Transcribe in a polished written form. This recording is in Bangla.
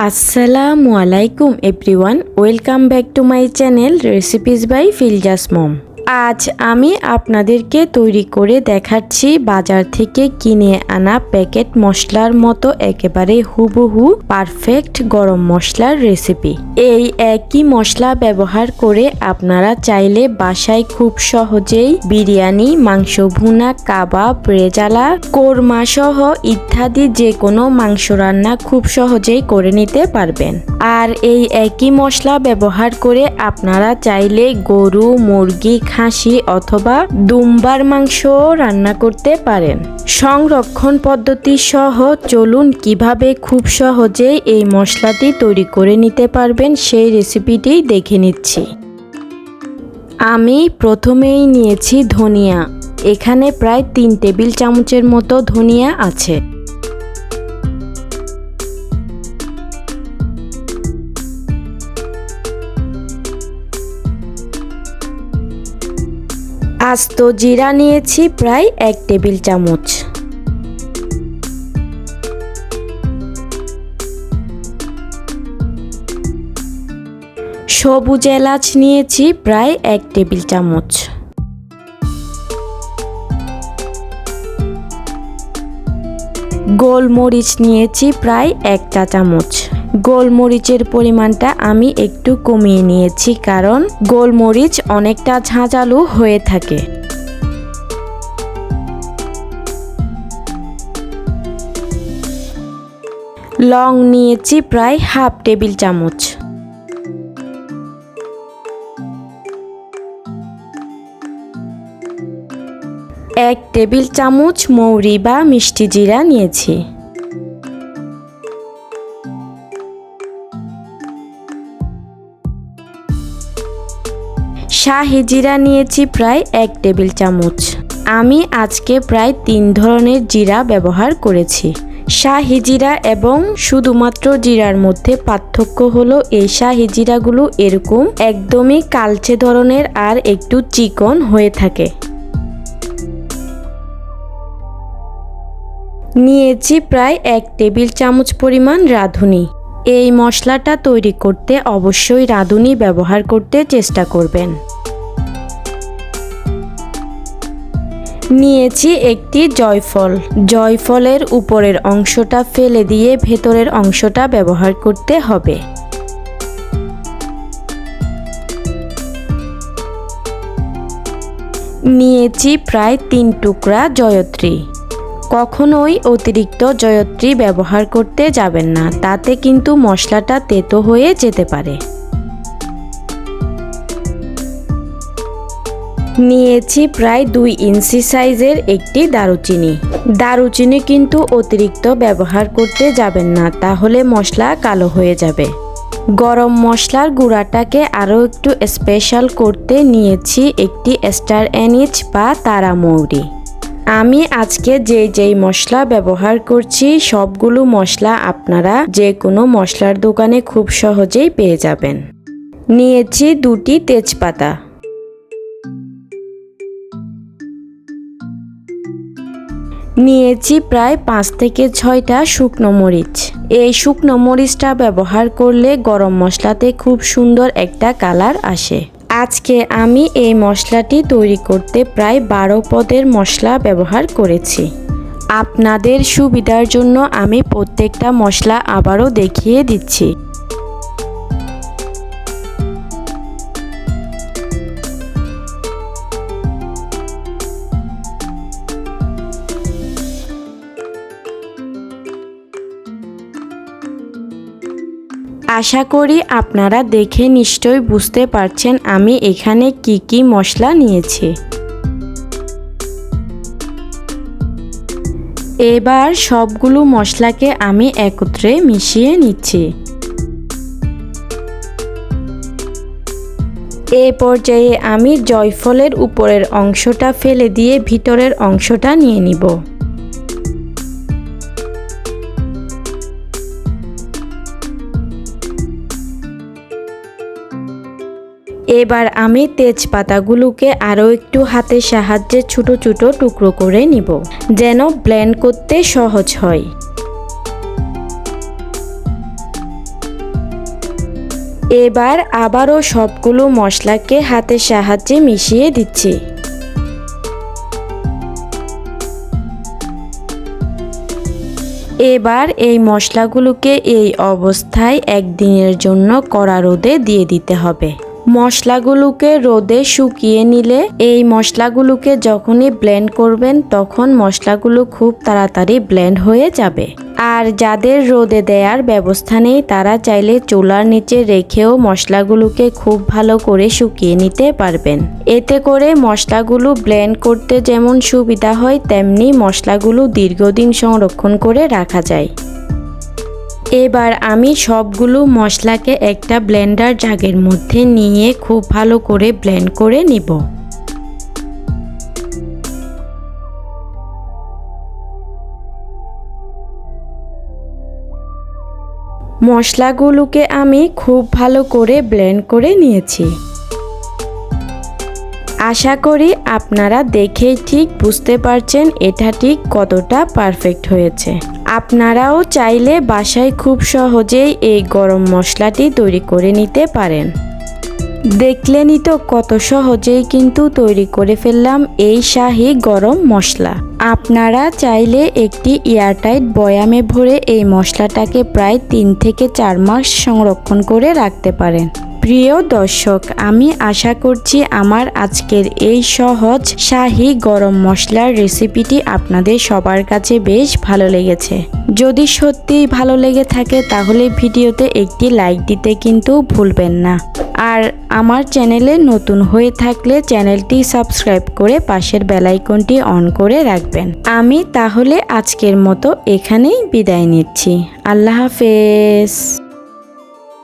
আসসালামু আলাইকুম everyone, welcome back to my channel recipes by Filza's mom. আজ আমি আপনাদেরকে তৈরি করে দেখাচ্ছি বাজার থেকে কিনে আনা প্যাকেট মশলার মতো একেবারে হুবহু পারফেক্ট গরম মশলার রেসিপি। এই একই মশলা ব্যবহার করে আপনারা চাইলে বাসায় খুব সহজেই বিরিয়ানি, মাংস ভুনা, কাবাব, রেজালা, কোরমা সহ ইত্যাদি যে কোনো মাংস রান্না খুব সহজেই করে নিতে পারবেন। আর এই একই মশলা ব্যবহার করে আপনারা চাইলে গরু, মুরগি, খাসি অথবা দুম্বার মাংস রান্না করতে পারেন। সংরক্ষণ পদ্ধতি সহ চলুন কিভাবে খুব সহজেই এই মশলাটি তৈরি করে নিতে পারবেন সেই রেসিপিটি দেখে নিচ্ছি। আমি প্রথমেই নিয়েছি ধনিয়া। এখানে প্রায় 3 টেবিল চামচের মতো ধনিয়া আছে। আস্ত জিরা নিয়েছি প্রায় 1 টেবিল চামচ। সবুজ এলাচ নিয়েছি প্রায় 1 টেবিল চামচ। গোলমরিচ নিয়েছি প্রায় 1 চা চামচ। গোলমরিচের পরিমাণটা আমি একটু কমিয়ে নিয়েছি কারণ গোলমরিচ অনেকটা ঝাঁঝালো হয়ে থাকে। লং নিয়েছি প্রায় 1/2 টেবিল চামচ। এক টেবিল চামচ মৌরি বা মিষ্টি জিরা নিয়েছি। শাহি জিরা নিয়েছি প্রায় 1 টেবিল চামচ। আমি আজকে প্রায় 3 ধরনের জিরা ব্যবহার করেছি। শাহি জিরা এবং শুধুমাত্র জিরার মধ্যে পার্থক্য হলো এই শাহি জিরাগুলো এরকম একদমই কালচে ধরনের আর একটু চিকন হয়ে থাকে। নিয়েছি প্রায় 1 টেবিল চামচ পরিমাণ রাঁধুনি। এই মশলাটা তৈরি করতে অবশ্যই রাঁধুনি ব্যবহার করতে চেষ্টা করবেন। নিয়েছি একটি জয়ফল। জয়ফলের উপরের অংশটা ফেলে দিয়ে ভেতরের অংশটা ব্যবহার করতে হবে। নিয়েছি প্রায় 3 টুকরা জয়ত্রী। কখনোই অতিরিক্ত জয়ত্রী ব্যবহার করতে যাবেন না, তাতে কিন্তু মশলাটা তেতো হয়ে যেতে পারে। নিয়েছি প্রায় 2 ইঞ্চি সাইজের একটি দারুচিনি। দারুচিনি কিন্তু অতিরিক্ত ব্যবহার করতে যাবেন না, তাহলে মশলা কালো হয়ে যাবে। গরম মশলার গুঁড়াটাকে আরও একটু স্পেশাল করতে নিয়েছি একটি স্টার অ্যানিজ বা তারা মৌরি। আমি আজকে যেই মশলা ব্যবহার করছি সবগুলো মশলা আপনারা যে কোনো মশলার দোকানে খুব সহজেই পেয়ে যাবেন। নিয়েছি 2টি তেজপাতা। নিয়েছি প্রায় 5 থেকে 6টা শুকনো মরিচ। এই শুকনো মরিচটা ব্যবহার করলে গরম মশলাতে খুব সুন্দর একটা কালার আসে। আজকে আমি এই মশলাটি তৈরি করতে প্রায় 12 পদের মশলা ব্যবহার করেছি। আপনাদের সুবিধার জন্য আমি প্রত্যেকটা মশলা আবারও দেখিয়ে দিচ্ছি। আশা করি আপনারা দেখে নিশ্চয়ই বুঝতে পারছেন আমি এখানে কি কি মশলা নিয়েছি। এবার সবগুলো মশলাকে আমি একত্রে মিশিয়ে নিচ্ছি। এই পর্যায়ে আমি জয়ফলের উপরের অংশটা ফেলে দিয়ে ভিতরের অংশটা নিয়ে নিব। এবার আমি তেজপাতাগুলোকে আরও একটু হাতের সাহায্যে ছোট ছোট টুকরো করে নিব, যেন ব্লেন্ড করতে সহজ হয়। এবার আবারও সবগুলো মশলাকে হাতের সাহায্যে মিশিয়ে দিচ্ছি। এবার এই মশলাগুলোকে এই অবস্থায় একদিনের জন্য কড়া রোদে দিয়ে দিতে হবে। মশলাগুলোকে রোদে শুকিয়ে নিলে এই মশলাগুলোকে যখনই ব্লেন্ড করবেন তখন মশলাগুলো খুব তাড়াতাড়ি ব্লেন্ড হয়ে যাবে। আর যাদের রোদে দেওয়ার ব্যবস্থা নেই তারা চাইলে চুলার নিচে রেখেও মশলাগুলোকে খুব ভালো করে শুকিয়ে নিতে পারবেন। এতে করে মশলাগুলো ব্লেন্ড করতে যেমন সুবিধা হয় তেমনি মশলাগুলো দীর্ঘদিন সংরক্ষণ করে রাখা যায়। এবার আমি সবগুলো মশলাকে একটা ব্লেন্ডার জারের মধ্যে নিয়ে খুব ভালো করে ব্লেন্ড করে নিব। মশলাগুলোকে আমি খুব ভালো করে ব্লেন্ড করে নিয়েছি। আশা করি আপনারা দেখেই ঠিক বুঝতে পারছেন এটা ঠিক কতটা পারফেক্ট হয়েছে। আপনারাও চাইলে বাসায় খুব সহজেই এই গরম মশলাটি তৈরি করে নিতে পারেন। দেখলেনই তো কত সহজেই কিন্তু তৈরি করে ফেললাম এই শাহী গরম মশলা। আপনারা চাইলে একটি এয়ারটাইট বয়ামে ভরে এই মশলাটাকে প্রায় 3 থেকে 4 মাস সংরক্ষণ করে রাখতে পারেন। প্রিয় দর্শক, আমি আশা করছি আমার আজকের এই সহজ শাহী গরম মশলার রেসিপিটি আপনাদের সবার কাছে বেশ ভালো লেগেছে। যদি সত্যিই ভালো লেগে থাকে তাহলে ভিডিওতে একটি লাইক দিতে কিন্তু ভুলবেন না। আর আমার চ্যানেলে নতুন হয়ে থাকলে চ্যানেলটি সাবস্ক্রাইব করে পাশের বেল আইকনটি অন করে রাখবেন। আমি তাহলে আজকের মতো এখানেই বিদায় নিচ্ছি। আল্লাহ হাফেজ।